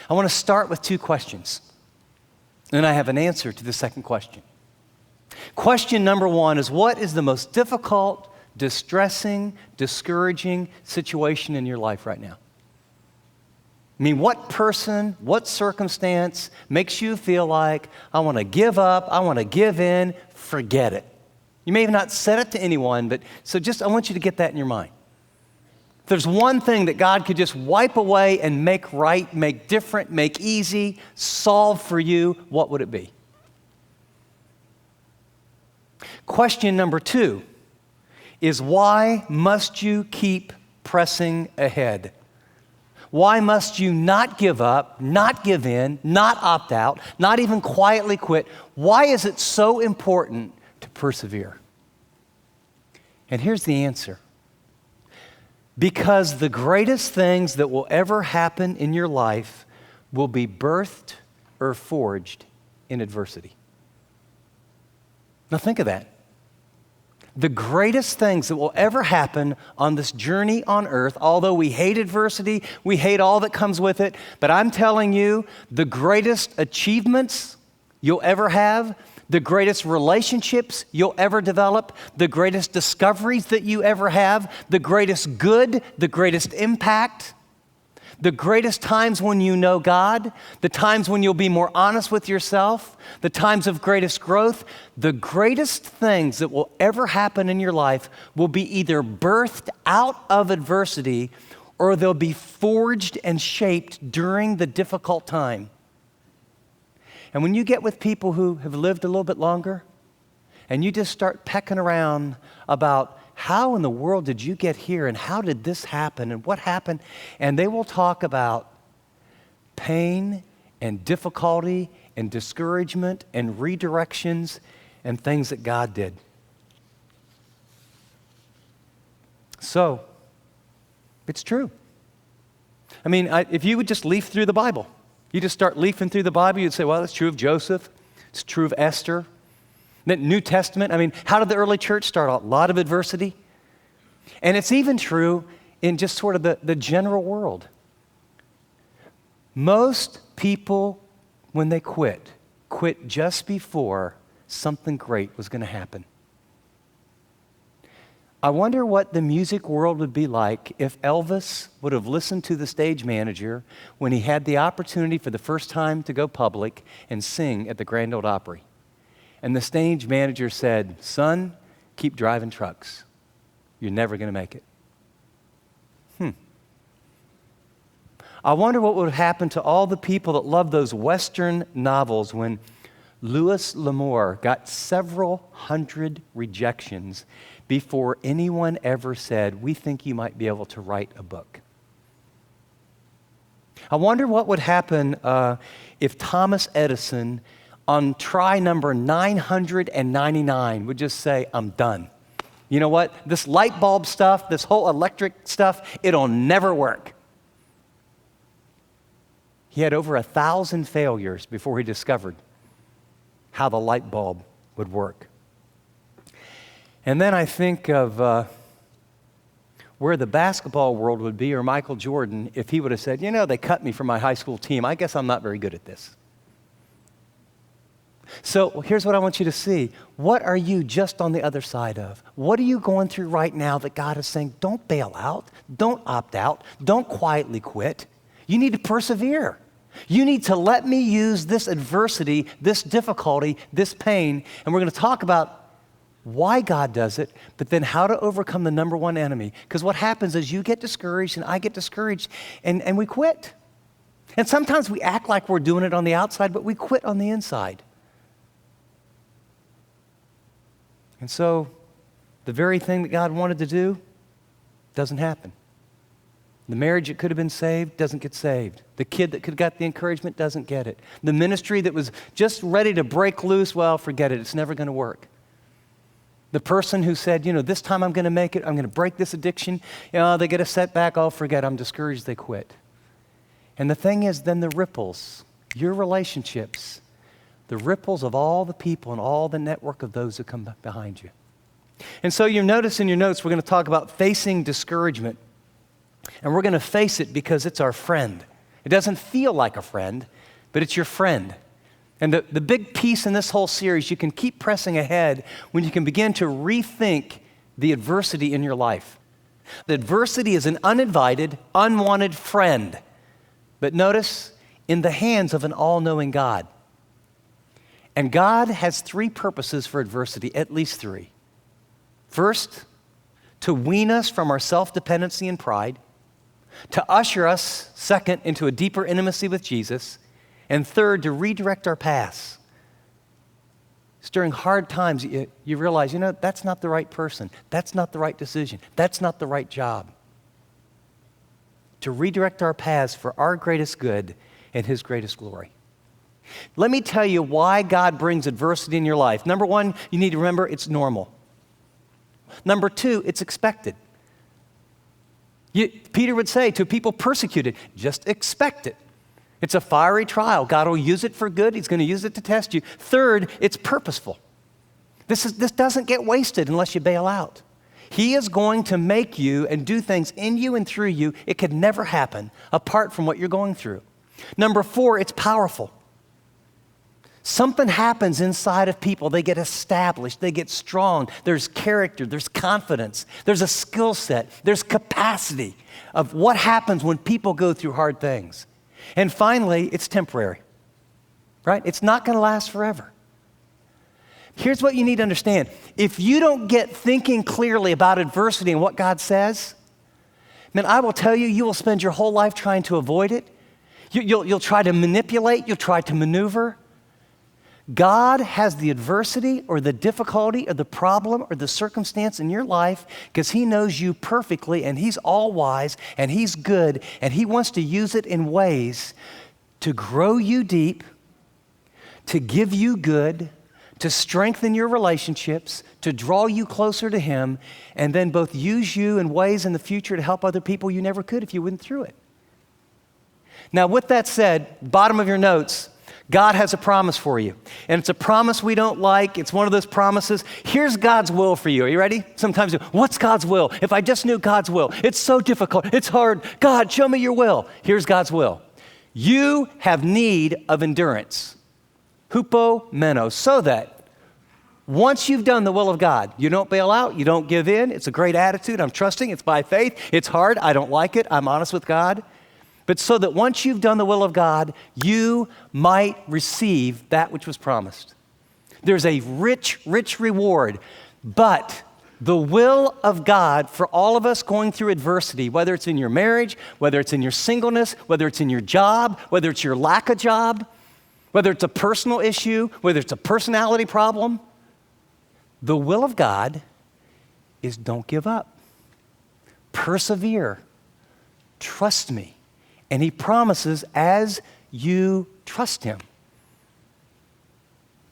I want to start with two questions. And I have an answer to the second question. Question number one is, what is the most difficult, distressing, discouraging situation in your life right now? I mean, what person, what circumstance makes you feel like, I want to give up, I want to give in, forget it? You may have not said it to anyone, but I want you to get that in your mind. If there's one thing that God could just wipe away and make right, make different, make easy, solve for you, what would it be? Question number two is, why must you keep pressing ahead? Why must you not give up, not give in, not opt out, not even quietly quit? Why is it so important to persevere? And here's the answer. Because the greatest things that will ever happen in your life will be birthed or forged in adversity. Now think of that. The greatest things that will ever happen on this journey on earth, although we hate adversity, we hate all that comes with it, but I'm telling you, the greatest achievements you'll ever have, the greatest relationships you'll ever develop, the greatest discoveries that you ever have, the greatest good, the greatest impact, the greatest times when you know God, the times when you'll be more honest with yourself, the times of greatest growth, the greatest things that will ever happen in your life will be either birthed out of adversity or they'll be forged and shaped during the difficult time. And when you get with people who have lived a little bit longer and you just start pecking around about how in the world did you get here and how did this happen and what happened? And they will talk about pain and difficulty and discouragement and redirections and things that God did. So, it's true. I mean, if you would just leaf through the Bible, you just start leafing through the Bible, you'd say, well, that's true of Joseph, it's true of Esther. The New Testament, I mean, how did the early church start out? A lot of adversity. And it's even true in just sort of the general world. Most people, when they quit just before something great was going to happen. I wonder what the music world would be like if Elvis would have listened to the stage manager when he had the opportunity for the first time to go public and sing at the Grand Ole Opry. And the stage manager said, son, keep driving trucks. You're never going to make it. I wonder what would happen to all the people that love those Western novels when Louis L'Amour got several hundred rejections before anyone ever said, we think you might be able to write a book. I wonder what would happen if Thomas Edison on try number 999 would just say, I'm done. You know what? This light bulb stuff, this whole electric stuff, it'll never work. He had over 1,000 failures before he discovered how the light bulb would work. And then I think of where the basketball world would be, or Michael Jordan, if he would have said, they cut me from my high school team. I guess I'm not very good at this. So here's what I want you to see. What are you just on the other side of? What are you going through right now that God is saying, don't bail out, don't opt out, don't quietly quit. You need to persevere. You need to let me use this adversity, this difficulty, this pain, and we're going to talk about why God does it, but then how to overcome the number one enemy. Because what happens is you get discouraged and I get discouraged and we quit. And sometimes we act like we're doing it on the outside, but we quit on the inside. And so the very thing that God wanted to do doesn't happen. The marriage that could have been saved doesn't get saved. The kid that could have got the encouragement doesn't get it. The ministry that was just ready to break loose, well, forget it. It's never going to work. The person who said, this time I'm going to make it. I'm going to break this addiction. They get a setback. Oh, forget. I'm discouraged. They quit. And the thing is, then the ripples, your relationships, the ripples of all the people and all the network of those who come behind you. And so you notice in your notes, we're going to talk about facing discouragement. And we're going to face it because it's our friend. It doesn't feel like a friend, but it's your friend. And the big piece in this whole series, you can keep pressing ahead when you can begin to rethink the adversity in your life. The adversity is an uninvited, unwanted friend. But notice, in the hands of an all-knowing God. And God has three purposes for adversity, at least three. First, to wean us from our self-dependency and pride. To usher us, second, into a deeper intimacy with Jesus. And third, to redirect our paths. It's during hard times you realize, that's not the right person. That's not the right decision. That's not the right job. To redirect our paths for our greatest good and His greatest glory. Let me tell you why God brings adversity in your life. Number one, you need to remember it's normal. Number two, it's expected. Peter would say to people persecuted, just expect it. It's a fiery trial. God will use it for good. He's going to use it to test you. Third, it's purposeful. This doesn't get wasted unless you bail out. He is going to make you and do things in you and through you. It could never happen apart from what you're going through. Number four, it's powerful. Something happens inside of people. They get established. They get strong. There's character. There's confidence. There's a skill set. There's capacity of what happens when people go through hard things. And finally, it's temporary, right? It's not going to last forever. Here's what you need to understand. If you don't get thinking clearly about adversity and what God says, man, I will tell you, you will spend your whole life trying to avoid it. You'll try to manipulate. You'll try to maneuver. God has the adversity or the difficulty or the problem or the circumstance in your life because He knows you perfectly and He's all wise and He's good and He wants to use it in ways to grow you deep, to give you good, to strengthen your relationships, to draw you closer to Him, and then both use you in ways in the future to help other people you never could if you went through it. Now, with that said, bottom of your notes, God has a promise for you. And it's a promise we don't like. It's one of those promises. Here's God's will for you. Are you ready? Sometimes, what's God's will? If I just knew God's will. It's so difficult. It's hard. God, show me your will. Here's God's will. You have need of endurance. Hupomeno. So that once you've done the will of God, you don't bail out. You don't give in. It's a great attitude. I'm trusting. It's by faith. It's hard. I don't like it. I'm honest with God. But so that once you've done the will of God, you might receive that which was promised. There's a rich, rich reward. But the will of God for all of us going through adversity, whether it's in your marriage, whether it's in your singleness, whether it's in your job, whether it's your lack of job, whether it's a personal issue, whether it's a personality problem, the will of God is don't give up. Persevere. Trust me. And He promises as you trust Him,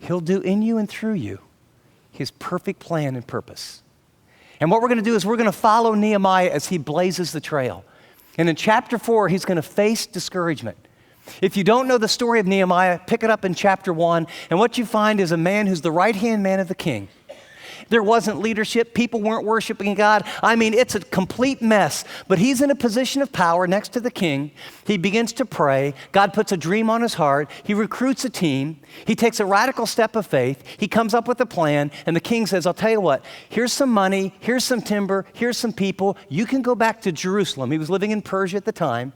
He'll do in you and through you His perfect plan and purpose. And what we're going to do is we're going to follow Nehemiah as he blazes the trail. And in chapter 4, he's going to face discouragement. If you don't know the story of Nehemiah, pick it up in chapter 1. And what you find is a man who's the right-hand man of the king. There wasn't leadership. People weren't worshiping God. I mean, it's a complete mess. But he's in a position of power next to the king. He begins to pray. God puts a dream on his heart. He recruits a team. He takes a radical step of faith. He comes up with a plan. And the king says, I'll tell you what, here's some money. Here's some timber. Here's some people. You can go back to Jerusalem. He was living in Persia at the time,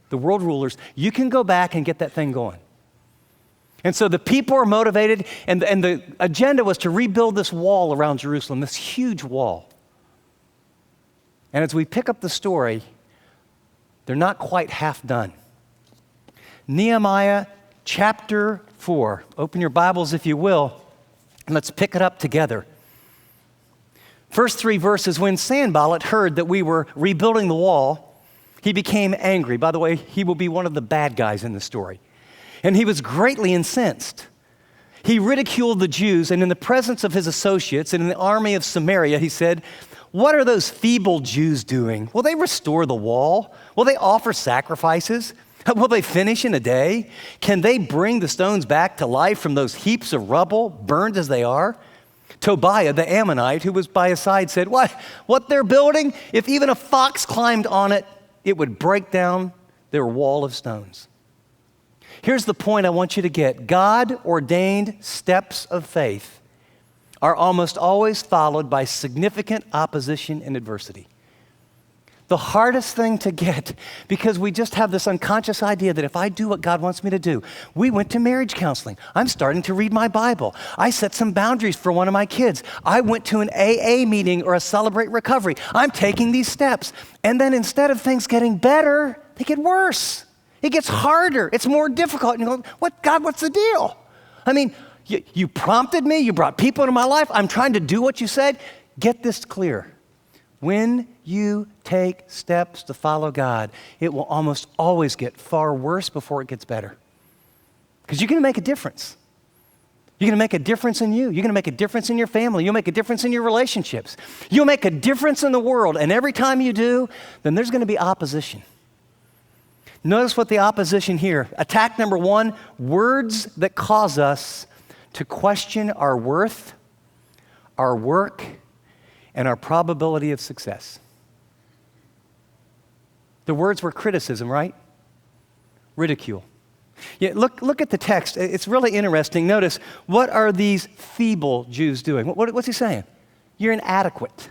the world rulers. You can go back and get that thing going. And so the people are motivated, and the agenda was to rebuild this wall around Jerusalem, this huge wall. And as we pick up the story, they're not quite half done. Nehemiah chapter 4. Open your Bibles if you will, and let's pick it up together. First 3 verses, when Sanballat heard that we were rebuilding the wall, he became angry. By the way, he will be one of the bad guys in the story. And he was greatly incensed. He ridiculed the Jews, and in the presence of his associates and in the army of Samaria, he said, what are those feeble Jews doing? Will they restore the wall? Will they offer sacrifices? Will they finish in a day? Can they bring the stones back to life from those heaps of rubble, burned as they are? Tobiah, the Ammonite, who was by his side, said, what they're building, if even a fox climbed on it, it would break down their wall of stones. Here's the point I want you to get. God-ordained steps of faith are almost always followed by significant opposition and adversity. The hardest thing to get, because we just have this unconscious idea that if I do what God wants me to do, we went to marriage counseling. I'm starting to read my Bible. I set some boundaries for one of my kids. I went to an AA meeting or a Celebrate Recovery. I'm taking these steps. And then instead of things getting better, they get worse. It gets harder. It's more difficult. You go, what, God, what's the deal? I mean, you prompted me. You brought people into my life. I'm trying to do what you said. Get this clear. When you take steps to follow God, it will almost always get far worse before it gets better. Because you're going to make a difference. You're going to make a difference in you. You're going to make a difference in your family. You'll make a difference in your relationships. You'll make a difference in the world. And every time you do, then there's going to be opposition. Notice what the opposition here. Attack number one, words that cause us to question our worth, our work, and our probability of success. The words were criticism, right? Ridicule. Yeah, look at the text. It's really interesting. Notice, what are these feeble Jews doing? What's he saying? You're inadequate.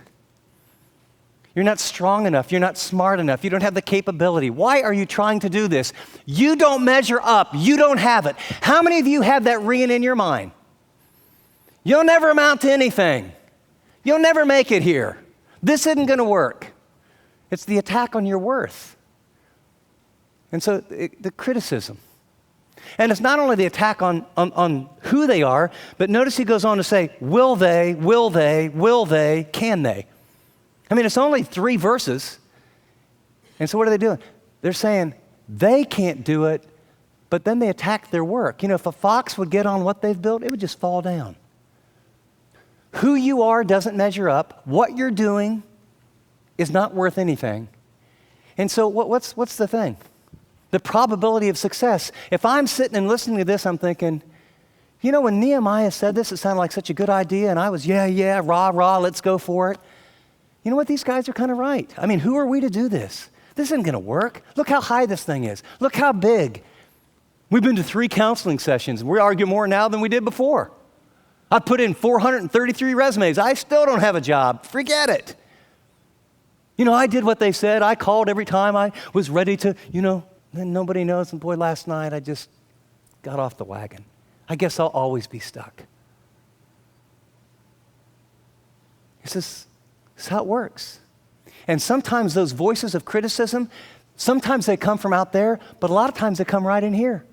You're not strong enough. You're not smart enough. You don't have the capability. Why are you trying to do this? You don't measure up. You don't have it. How many of you have that ringing in your mind? You'll never amount to anything. You'll never make it here. This isn't going to work. It's the attack on your worth. And so the criticism. And it's not only the attack on who they are, but notice he goes on to say, will they, can they? I mean, it's only 3 verses. And so what are they doing? They're saying they can't do it, but then they attack their work. You know, if a fox would get on what they've built, it would just fall down. Who you are doesn't measure up. What you're doing is not worth anything. And so what's the thing? The probability of success. If I'm sitting and listening to this, I'm thinking, you know, when Nehemiah said this, it sounded like such a good idea, and I was, yeah, rah, let's go for it. You know what? These guys are kind of right. I mean, who are we to do this? This isn't going to work. Look how high this thing is. Look how big. We've been to 3 counseling sessions, and we argue more now than we did before. I put in 433 resumes. I still don't have a job. Forget it. You know, I did what they said. I called every time I was ready to, then nobody knows. And boy, last night I just got off the wagon. I guess I'll always be stuck. This is how it works. And sometimes those voices of criticism, sometimes they come from out there, but a lot of times they come right in here.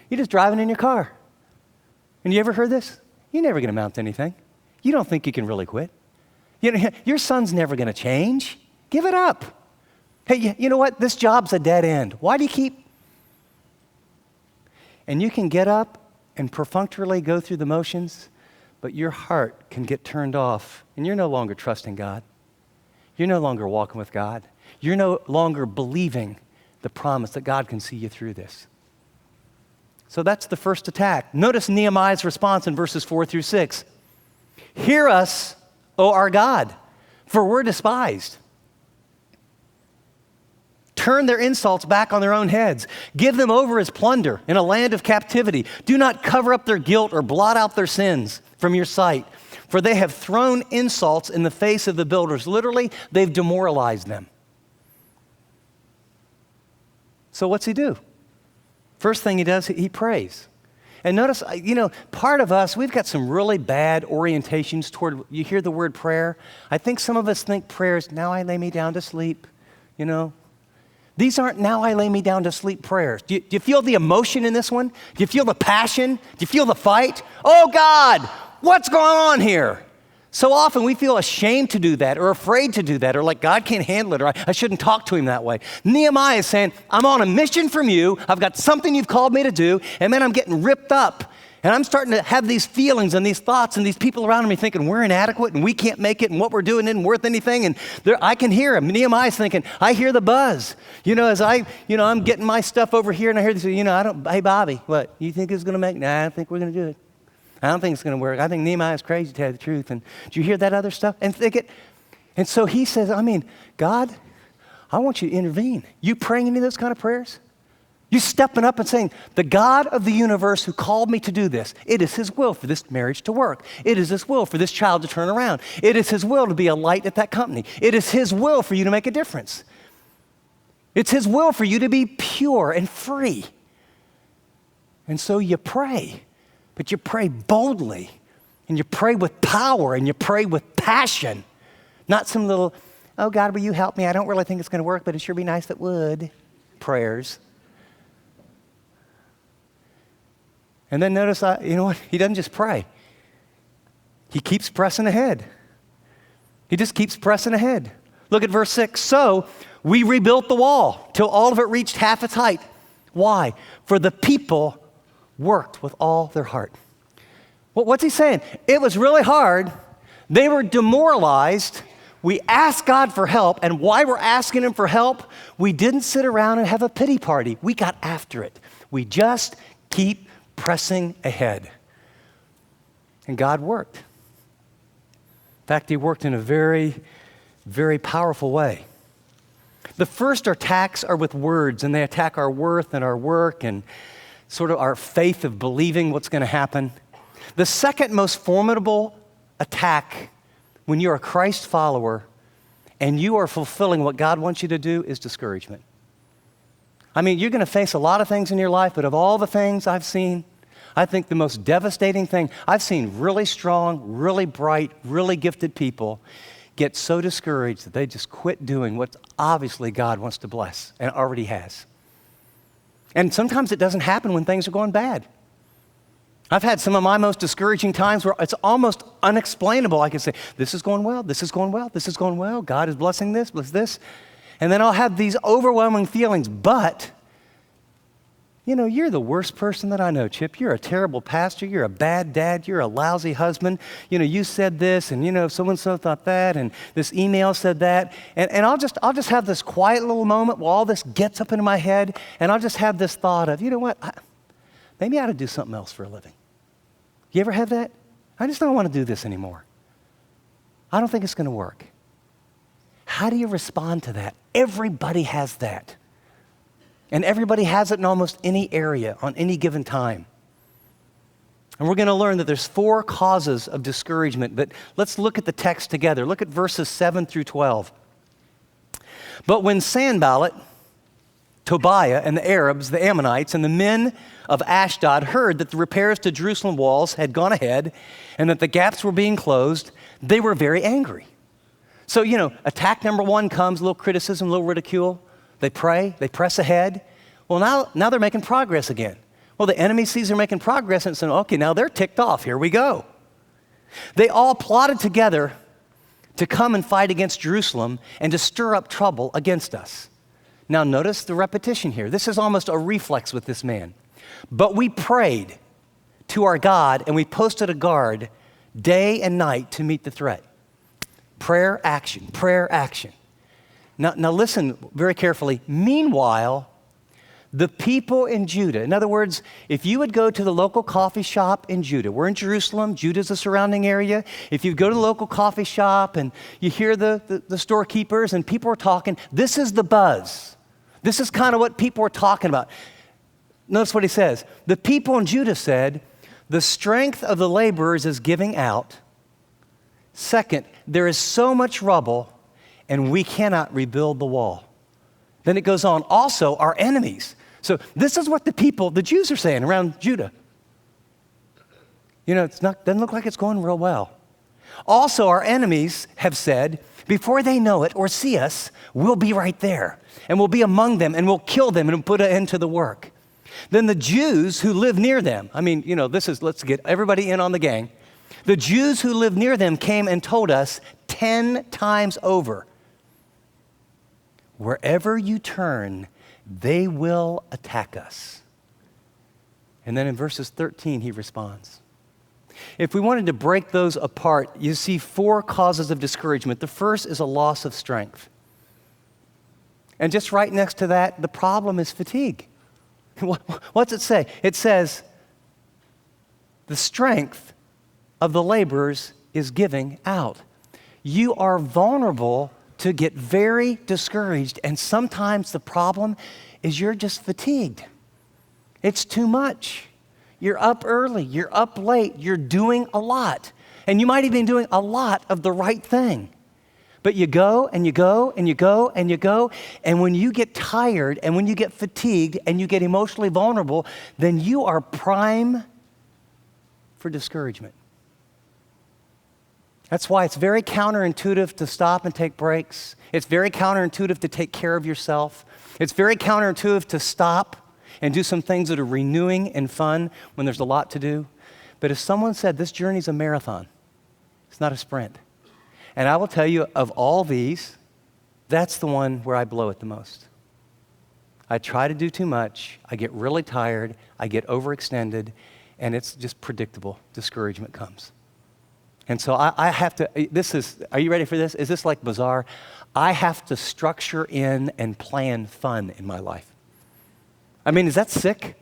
You're just driving in your car. And you ever heard this? You're never going to amount to anything. You don't think you can really quit. Your son's never going to change. Give it up. Hey, you know what? This job's a dead end. Why do you keep? And you can get up and perfunctorily go through the motions, but your heart can get turned off, and you're no longer trusting God. You're no longer walking with God. You're no longer believing the promise that God can see you through this. So that's the first attack. Notice Nehemiah's response in verses 4 through 6. Hear us, O our God, for we're despised. Turn their insults back on their own heads. Give them over as plunder in a land of captivity. Do not cover up their guilt or blot out their sins from your sight, for they have thrown insults in the face of the builders. Literally, they've demoralized them. So what's he do? First thing he does, he prays. And notice, part of us, we've got some really bad orientations toward, you hear the word prayer. I think some of us think prayers, now I lay me down to sleep, These aren't now I lay me down to sleep prayers. Do you feel the emotion in this one? Do you feel the passion? Do you feel the fight? Oh God, what's going on here? So often we feel ashamed to do that or afraid to do that or like God can't handle it or I shouldn't talk to him that way. Nehemiah is saying, I'm on a mission from you. I've got something you've called me to do, and then I'm getting ripped up. And I'm starting to have these feelings and these thoughts and these people around me thinking we're inadequate and we can't make it and what we're doing isn't worth anything. And I can hear him. Nehemiah's thinking, I hear the buzz. As I'm getting my stuff over here and I hear this, hey Bobby, what, you think it's going to make? Nah, I don't think we're going to do it. I don't think it's going to work. I think Nehemiah's crazy to tell you the truth. And do you hear that other stuff? And so he says, God, I want you to intervene. You praying any of those kind of prayers? You stepping up and saying, the God of the universe who called me to do this, it is his will for this marriage to work. It is his will for this child to turn around. It is his will to be a light at that company. It is his will for you to make a difference. It's his will for you to be pure and free. And so you pray, but you pray boldly, and you pray with power, and you pray with passion. Not some little, oh God, will you help me? I don't really think it's going to work, but it'd sure be nice if it would prayers. And then notice, you know what? He doesn't just pray. He keeps pressing ahead. He just keeps pressing ahead. Look at verse 6. So we rebuilt the wall till all of it reached half its height. Why? For the people worked with all their heart. Well, what's he saying? It was really hard. They were demoralized. We asked God for help. And why we're asking him for help? We didn't sit around and have a pity party. We got after it. We just keep pressing ahead. And God worked. In fact, he worked in a very, very powerful way. The first attacks are with words, and they attack our worth and our work and sort of our faith of believing what's going to happen. The second most formidable attack when you're a Christ follower and you are fulfilling what God wants you to do is discouragement. I mean, you're going to face a lot of things in your life, but of all the things I've seen, I think the most devastating thing, I've seen really strong, really bright, really gifted people get so discouraged that they just quit doing what obviously God wants to bless and already has. And sometimes it doesn't happen when things are going bad. I've had some of my most discouraging times where it's almost unexplainable. I can say, this is going well, this is going well, this is going well. God is blessing this, bless this. And then I'll have these overwhelming feelings, but you know, you're the worst person that I know, Chip. You're a terrible pastor. You're a bad dad. You're a lousy husband. You know, you said this, and you know, so-and-so thought that, and this email said that. And I'll just have this quiet little moment while all this gets up into my head, and I'll just have this thought of, you know what, maybe I ought to do something else for a living. You ever have that? I just don't want to do this anymore. I don't think it's going to work. How do you respond to that? Everybody has that. And everybody has it in almost any area on any given time. And we're going to learn that there's 4 causes of discouragement, but let's look at the text together. Look at verses 7 through 12. But when Sanballat, Tobiah, and the Arabs, the Ammonites, and the men of Ashdod heard that the repairs to Jerusalem walls had gone ahead and that the gaps were being closed, they were very angry. So, you know, attack number 1 comes, a little criticism, a little ridicule. They pray, they press ahead. Well, now they're making progress again. Well, the enemy sees they're making progress and says, okay, now they're ticked off. Here we go. They all plotted together to come and fight against Jerusalem and to stir up trouble against us. Now, notice the repetition here. This is almost a reflex with this man. But we prayed to our God and we posted a guard day and night to meet the threat. Prayer, action, prayer, action. Now listen very carefully. Meanwhile, the people in Judah, in other words, if you would go to the local coffee shop in Judah, we're in Jerusalem, Judah's the surrounding area. If you go to the local coffee shop and you hear the storekeepers and people are talking, this is the buzz. This is kind of what people are talking about. Notice what he says. The people in Judah said, the strength of the laborers is giving out. Second, there is so much rubble and we cannot rebuild the wall. Then it goes on, also our enemies. So this is what the Jews are saying around Judah. You know, doesn't look like it's going real well. Also our enemies have said, before they know it or see us, we'll be right there. And we'll be among them and we'll kill them and put an end to the work. Then the Jews who live near them, I mean, you know, let's get everybody in on the gang. The Jews who live near them came and told us 10 times over, wherever you turn, they will attack us. And then in verses 13, he responds. If we wanted to break those apart, you see 4 causes of discouragement. The first is a loss of strength. And just right next to that, the problem is fatigue. What's it say? It says, the strength of the laborers is giving out. You are vulnerable to get very discouraged, and sometimes the problem is you're just fatigued. It's too much. You're up early, you're up late, you're doing a lot. And you might even be doing a lot of the right thing. But you go and you go and you go and you go, and when you get tired and when you get fatigued and you get emotionally vulnerable, then you are prime for discouragement. That's why it's very counterintuitive to stop and take breaks. It's very counterintuitive to take care of yourself. It's very counterintuitive to stop and do some things that are renewing and fun when there's a lot to do. But as someone said, this journey's a marathon. It's not a sprint. And I will tell you, of all these, that's the one where I blow it the most. I try to do too much. I get really tired. I get overextended. And it's just predictable. Discouragement comes. And so I have to, are you ready for this? Is this like bizarre? I have to structure in and plan fun in my life. I mean, is that sick?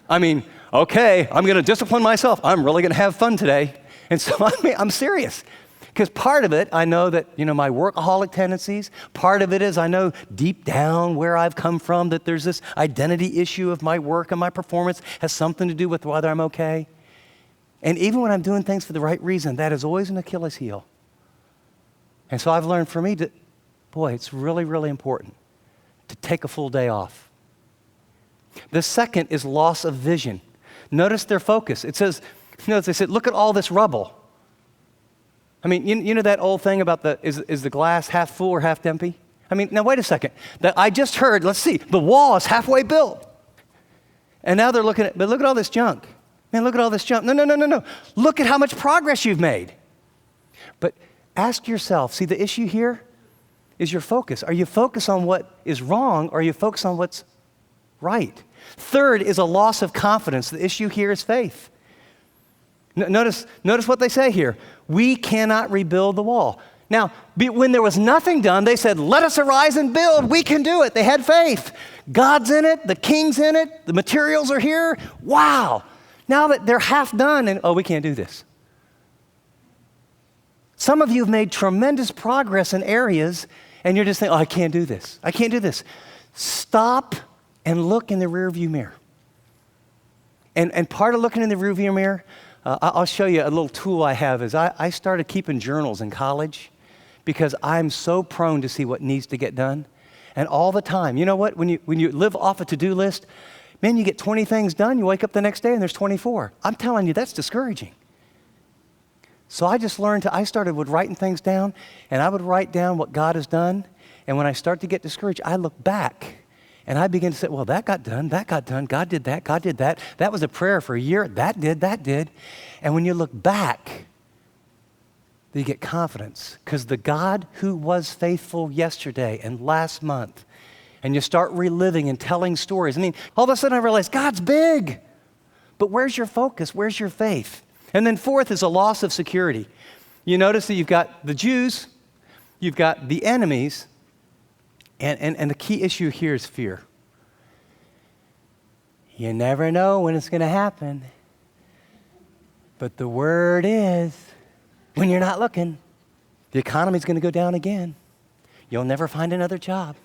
I mean, okay, I'm going to discipline myself. I'm really going to have fun today. And so I'm serious. Because part of it, I know that, my workaholic tendencies, part of it is I know deep down where I've come from that there's this identity issue of my work and my performance has something to do with whether I'm okay. And even when I'm doing things for the right reason, that is always an Achilles heel. And so I've learned for me it's really, really important to take a full day off. The second is loss of vision. Notice their focus. It says, they said, look at all this rubble. I mean, you know that old thing about is the glass half full or half empty? I mean, now wait a second. I just heard, let's see, the wall is halfway built. And now they're looking but look at all this junk. Man, look at all this junk. No. Look at how much progress you've made. But ask yourself, see, the issue here is your focus. Are you focused on what is wrong, or are you focused on what's right? Third is a loss of confidence. The issue here is faith. Notice what they say here. We cannot rebuild the wall. Now, when there was nothing done, they said, let us arise and build. We can do it. They had faith. God's in it. The king's in it. The materials are here. Wow. Now that they're half done, and we can't do this. Some of you have made tremendous progress in areas, and you're just thinking, I can't do this. I can't do this. Stop and look in the rearview mirror. And part of looking in the rearview mirror, I'll show you a little tool I have is I started keeping journals in college because I'm so prone to see what needs to get done. And all the time, you know what? When you live off a to-do list, man, you get 20 things done, you wake up the next day and there's 24. I'm telling you, that's discouraging. So I just learned I started with writing things down, and I would write down what God has done. And when I start to get discouraged, I look back and I begin to say, well, that got done, God did that. That was a prayer for a year, that did. And when you look back, you get confidence, because the God who was faithful yesterday and last month, and you start reliving and telling stories. I mean, all of a sudden I realized God's big, but where's your focus? Where's your faith? And then fourth is a loss of security. You notice that you've got the Jews, you've got the enemies, and the key issue here is fear. You never know when it's going to happen, but the word is, when you're not looking, the economy's going to go down again. You'll never find another job.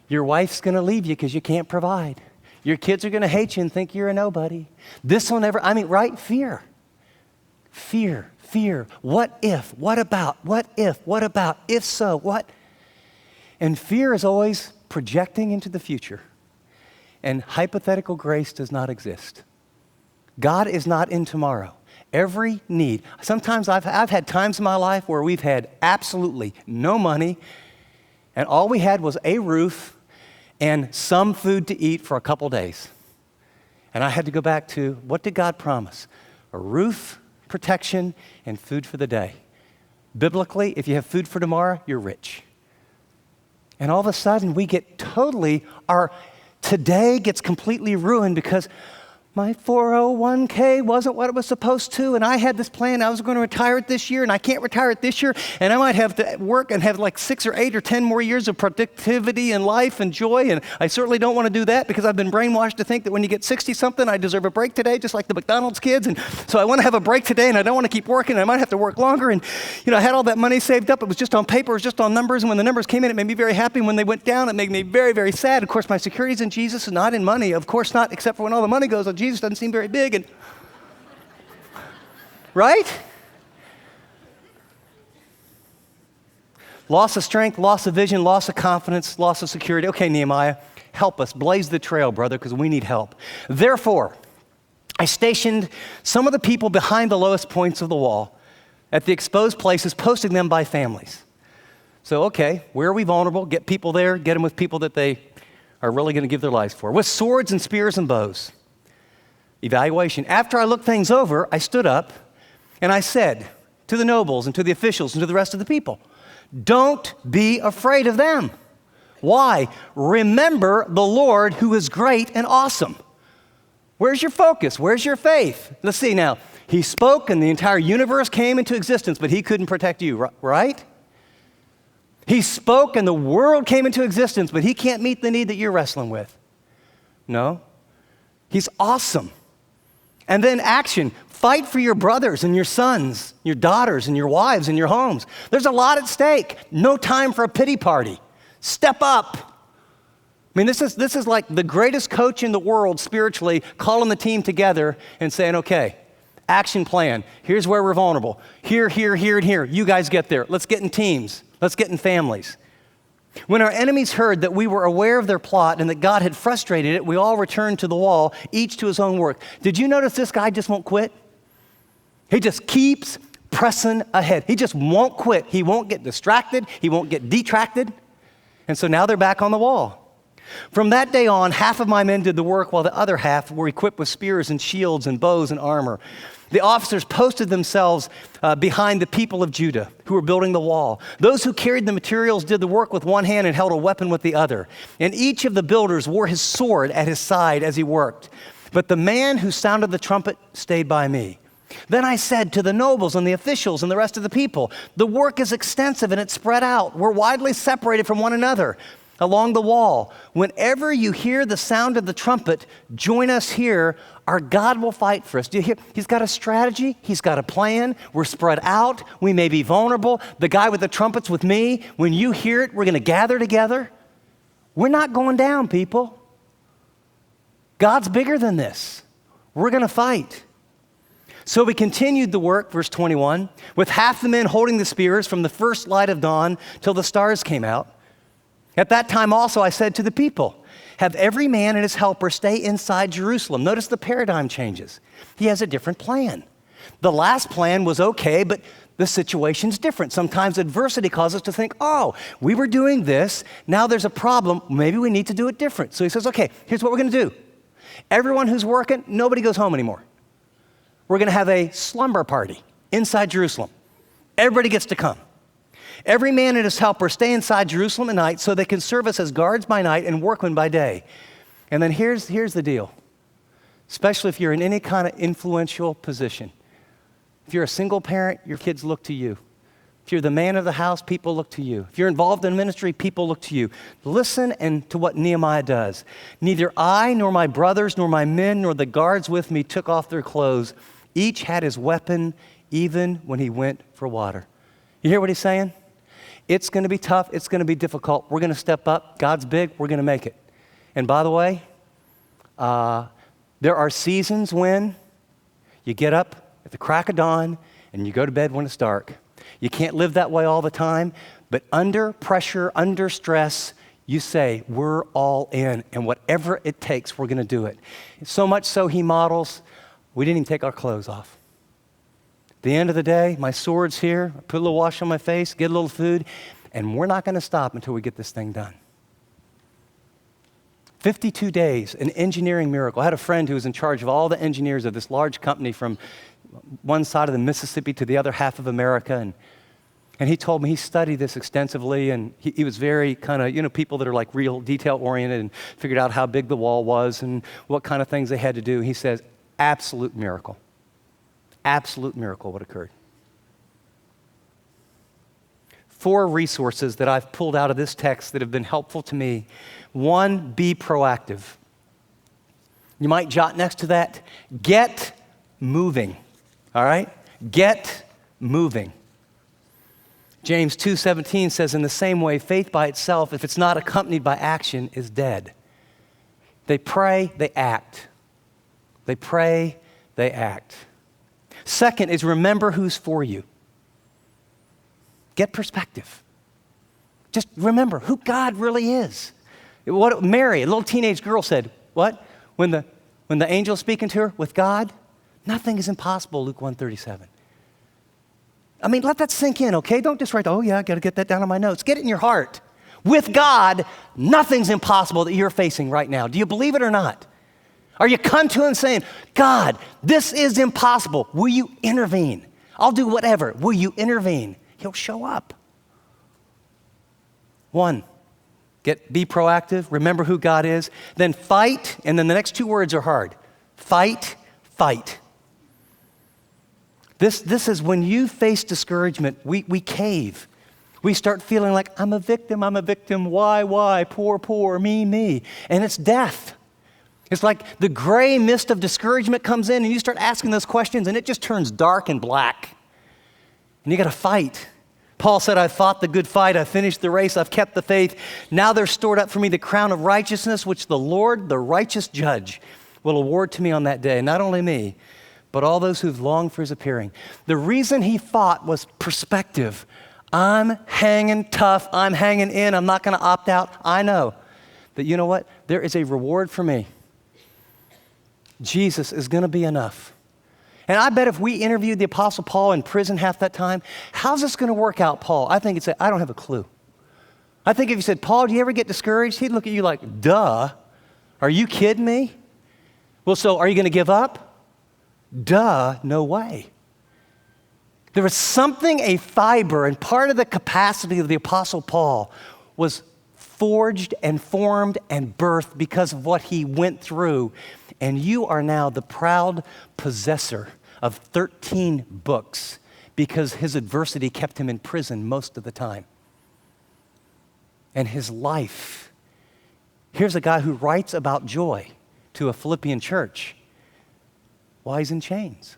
Your wife's going to leave you because you can't provide. Your kids are going to hate you and think you're a nobody. This will never, right? Fear. What if? What about? What if? What about? If so, what? And fear is always projecting into the future. And hypothetical grace does not exist. God is not in tomorrow. Every need. Sometimes I've had times in my life where we've had absolutely no money, and all we had was a roof and some food to eat for a couple days. And I had to go back to, what did God promise? A roof, protection, and food for the day. Biblically, if you have food for tomorrow, you're rich. And all of a sudden, we get our today gets completely ruined because My 401k wasn't what it was supposed to, and I had this plan. I was going to retire it this year, and I can't retire it this year, and I might have to work and have like 6 or 8 or 10 more years of productivity and life and joy, and I certainly don't want to do that because I've been brainwashed to think that when you get 60-something, I deserve a break today, just like the McDonald's kids, and so I want to have a break today, and I don't want to keep working, and I might have to work longer, and I had all that money saved up. It was just on paper, it was just on numbers, and when the numbers came in, it made me very happy, and when they went down, it made me very, very sad. Of course, my security's in Jesus and not in money. Of course not, except for when all the money goes, Jesus doesn't seem very big, and right? Loss of strength, loss of vision, loss of confidence, loss of security. Okay, Nehemiah, help us. Blaze the trail, brother, because we need help. Therefore, I stationed some of the people behind the lowest points of the wall at the exposed places, posting them by families. So, okay, where are we vulnerable? Get people there, get them with people that they are really going to give their lives for, with swords and spears and bows. Evaluation. After I looked things over, I stood up and I said to the nobles and to the officials and to the rest of the people, don't be afraid of them. Why? Remember the Lord who is great and awesome. Where's your focus? Where's your faith? Let's see now. He spoke and the entire universe came into existence, but he couldn't protect you, right? He spoke and the world came into existence, but he can't meet the need that you're wrestling with. No. He's awesome. And then action. Fight for your brothers and your sons, your daughters and your wives and your homes. There's a lot at stake. No time for a pity party. Step up. I mean, this is like the greatest coach in the world spiritually calling the team together and saying, okay, action plan. Here's where we're vulnerable. Here, and here. You guys get there. Let's get in teams. Let's get in families. When our enemies heard that we were aware of their plot and that God had frustrated it, we all returned to the wall, each to his own work. Did you notice this guy just won't quit? He just keeps pressing ahead. He just won't quit. He won't get distracted. He won't get detracted. And so now they're back on the wall. From that day on, half of my men did the work while the other half were equipped with spears and shields and bows and armor. The officers posted themselves behind the people of Judah who were building the wall. Those who carried the materials did the work with one hand and held a weapon with the other. And each of the builders wore his sword at his side as he worked. But the man who sounded the trumpet stayed by me. Then I said to the nobles and the officials and the rest of the people, the work is extensive and it's spread out. We're widely separated from one another along the wall. Whenever you hear the sound of the trumpet, join us here. Our God will fight for us. Do you hear? He's got a strategy. He's got a plan. We're spread out. We may be vulnerable. The guy with the trumpet's with me. When you hear it, we're going to gather together. We're not going down, people. God's bigger than this. We're going to fight. So we continued the work, verse 21, with half the men holding the spears from the first light of dawn till the stars came out. At that time also I said to the people, have every man and his helper stay inside Jerusalem. Notice the paradigm changes. He has a different plan. The last plan was okay, but the situation's different. Sometimes adversity causes us to think, oh, we were doing this, now there's a problem, maybe we need to do it different. So he says, okay, here's what we're going to do. Everyone who's working, nobody goes home anymore. We're going to have a slumber party inside Jerusalem. Everybody gets to come. Every man and his helper stay inside Jerusalem at night so they can serve us as guards by night and workmen by day. And then here's the deal, especially if you're in any kind of influential position. If you're a single parent, your kids look to you. If you're the man of the house, people look to you. If you're involved in ministry, people look to you. Listen and to what Nehemiah does. Neither I nor my brothers nor my men nor the guards with me took off their clothes. Each had his weapon even when he went for water. You hear what he's saying? It's going to be tough. It's going to be difficult. We're going to step up. God's big. We're going to make it. And by the way, there are seasons when you get up at the crack of dawn and you go to bed when it's dark. You can't live that way all the time, but under pressure, under stress, you say, we're all in, and whatever it takes, we're going to do it. So much so he models, we didn't even take our clothes off. At the end of the day, my sword's here, I put a little wash on my face, get a little food, and we're not going to stop until we get this thing done. 52 days, an engineering miracle. I had a friend who was in charge of all the engineers of this large company from one side of the Mississippi to the other half of America, and And he told me he studied this extensively, and he was very kind of, people that are like real detail-oriented and figured out how big the wall was and what kind of things they had to do. He says, absolute miracle what occurred. 4 resources that I've pulled out of this text that have been helpful to me. 1, be proactive. You might jot next to that, get moving, all right? Get moving. James 2:17 says, in the same way, faith by itself, if it's not accompanied by action, is dead. They pray, they act. They pray, they act. Second is remember who's for you. Get perspective. Just remember who God really is. What Mary, a little teenage girl, said, what? When the angel's speaking to her, with God, nothing is impossible, Luke 1:37. I mean, let that sink in, okay? Don't just write, oh yeah, I got to get that down on my notes. Get it in your heart. With God, nothing's impossible that you're facing right now. Do you believe it or not? Are you come to him saying, God, this is impossible. Will you intervene? I'll do whatever. Will you intervene? He'll show up. 1, be proactive, remember who God is, then fight, and then the next 2 words are hard. Fight. This is when you face discouragement, we cave. We start feeling like, I'm a victim, why, poor, me. And it's death. It's like the gray mist of discouragement comes in and you start asking those questions and it just turns dark and black. And you got to fight. Paul said, I've fought the good fight, I've finished the race, I've kept the faith. Now there's stored up for me the crown of righteousness, which the Lord, the righteous judge, will award to me on that day. Not only me, but all those who've longed for his appearing. The reason he fought was perspective. I'm hanging tough, I'm hanging in, I'm not going to opt out. I know that, you know what? There is a reward for me. Jesus is going to be enough. And I bet if we interviewed the Apostle Paul in prison half that time, how's this going to work out, Paul? I think he'd say, I don't have a clue. I think if you said, Paul, do you ever get discouraged? He'd look at you like, duh. Are you kidding me? Well, so are you going to give up? Duh, no way. There was something, a fiber, and part of the capacity of the Apostle Paul was forged and formed and birthed because of what he went through. And you are now the proud possessor of 13 books because his adversity kept him in prison most of the time. And his life. Here's a guy who writes about joy to a Philippian church while he's in chains.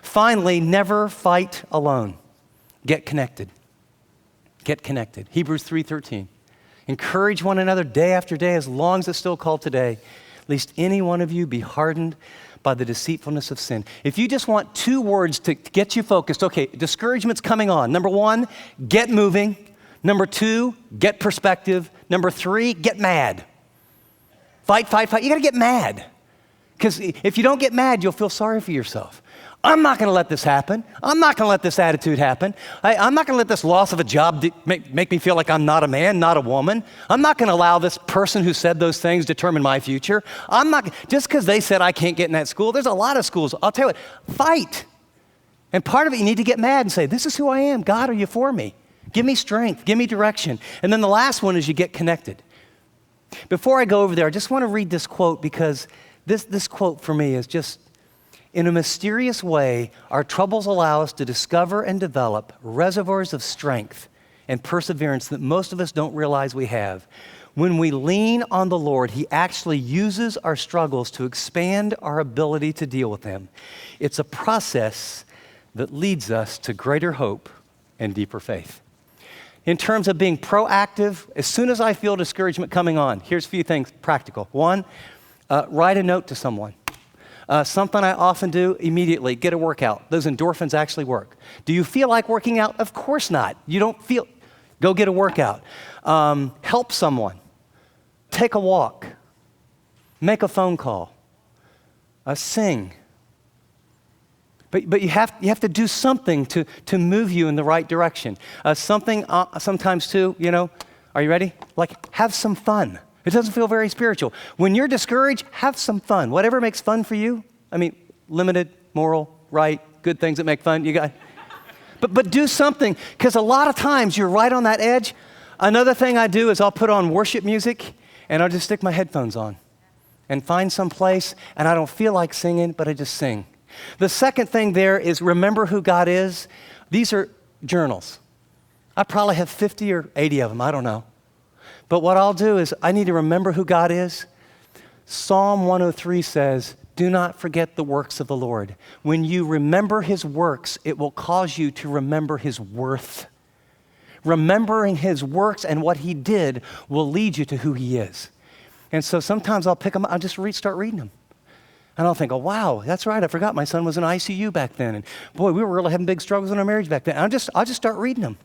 Finally, never fight alone. Get connected. Get connected. Hebrews 3:13. Encourage one another day after day, as long as it's still called today, lest any one of you be hardened by the deceitfulness of sin. If you just want 2 words to get you focused, okay, discouragement's coming on. Number 1, get moving. Number 2, get perspective. Number 3, get mad. Fight. You got to get mad. Because if you don't get mad, you'll feel sorry for yourself. I'm not going to let this happen. I'm not going to let this attitude happen. I'm not going to let this loss of a job make me feel like I'm not a man, not a woman. I'm not going to allow this person who said those things determine my future. I'm not, just because they said I can't get in that school, there's a lot of schools. I'll tell you what, fight. And part of it, you need to get mad and say, this is who I am. God, are you for me? Give me strength. Give me direction. And then the last one is you get connected. Before I go over there, I just want to read this quote because this quote for me is just, in a mysterious way, our troubles allow us to discover and develop reservoirs of strength and perseverance that most of us don't realize we have. When we lean on the Lord, he actually uses our struggles to expand our ability to deal with them. It's a process that leads us to greater hope and deeper faith. In terms of being proactive, as soon as I feel discouragement coming on, here's a few things practical. 1, write a note to someone. Something I often do immediately, get a workout. Those endorphins actually work. Do you feel like working out? Of course not. You don't feel, go get a workout. Help someone. Take a walk. Make a phone call. Sing. But you have to do something to move you in the right direction. Something sometimes too, are you ready? Like have some fun. It doesn't feel very spiritual. When you're discouraged, have some fun. Whatever makes fun for you. I mean, limited, moral, right, good things that make fun, you got. But do something, because a lot of times you're right on that edge. Another thing I do is I'll put on worship music and I'll just stick my headphones on and find some place, and I don't feel like singing, but I just sing. The second thing there is remember who God is. These are journals. I probably have 50 or 80 of them, I don't know. But what I'll do is I need to remember who God is. Psalm 103 says, do not forget the works of the Lord. When you remember his works, it will cause you to remember his worth. Remembering his works and what he did will lead you to who he is. And so sometimes I'll pick them up, I'll just start reading them. And I'll think, oh, wow, that's right, I forgot my son was in ICU back then. And boy, we were really having big struggles in our marriage back then. And I'll just start reading them.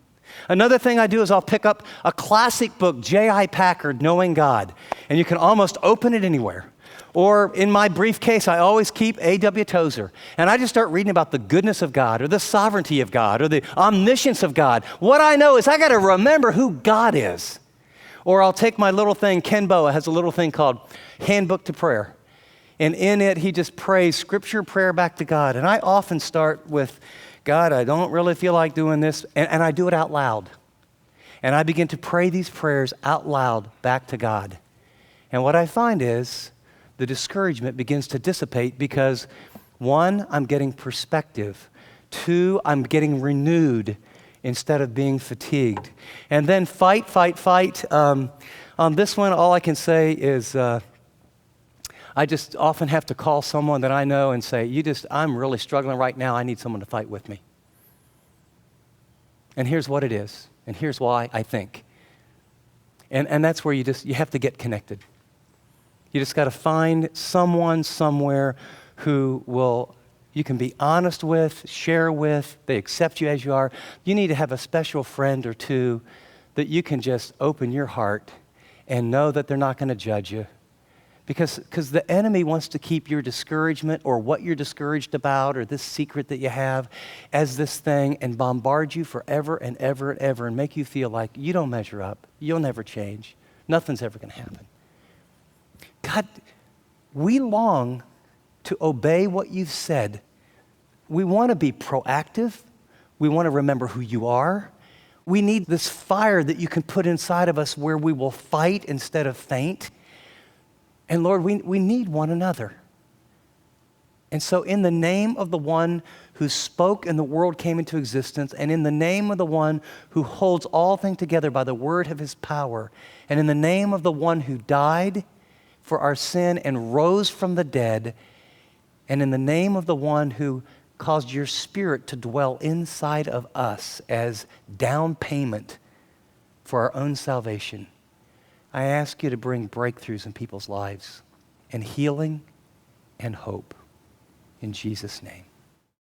Another thing I do is I'll pick up a classic book, J.I. Packard, Knowing God. And you can almost open it anywhere. Or in my briefcase, I always keep A.W. Tozer. And I just start reading about the goodness of God or the sovereignty of God or the omniscience of God. What I know is I got to remember who God is. Or I'll take my little thing, Ken Boa has a little thing called Handbook to Prayer. And in it, he just prays scripture prayer back to God. And I often start with, God, I don't really feel like doing this. And I do it out loud. And I begin to pray these prayers out loud back to God. And what I find is the discouragement begins to dissipate because, one, I'm getting perspective. Two, I'm getting renewed instead of being fatigued. And then fight. On this one, all I can say is I just often have to call someone that I know and say, I'm really struggling right now. I need someone to fight with me. And here's what it is. And here's why I think. And that's where you have to get connected. You just got to find someone somewhere who you can be honest with, share with, they accept you as you are. You need to have a special friend or two that you can just open your heart and know that they're not going to judge you. Because the enemy wants to keep your discouragement or what you're discouraged about or this secret that you have as this thing and bombard you forever and ever and ever and make you feel like you don't measure up, you'll never change, nothing's ever going to happen. God, we long to obey what you've said. We want to be proactive. We want to remember who you are. We need this fire that you can put inside of us where we will fight instead of faint. And Lord, we need one another. And so in the name of the one who spoke and the world came into existence, and in the name of the one who holds all things together by the word of his power, and in the name of the one who died for our sin and rose from the dead, and in the name of the one who caused your spirit to dwell inside of us as down payment for our own salvation, I ask you to bring breakthroughs in people's lives and healing and hope in Jesus' name.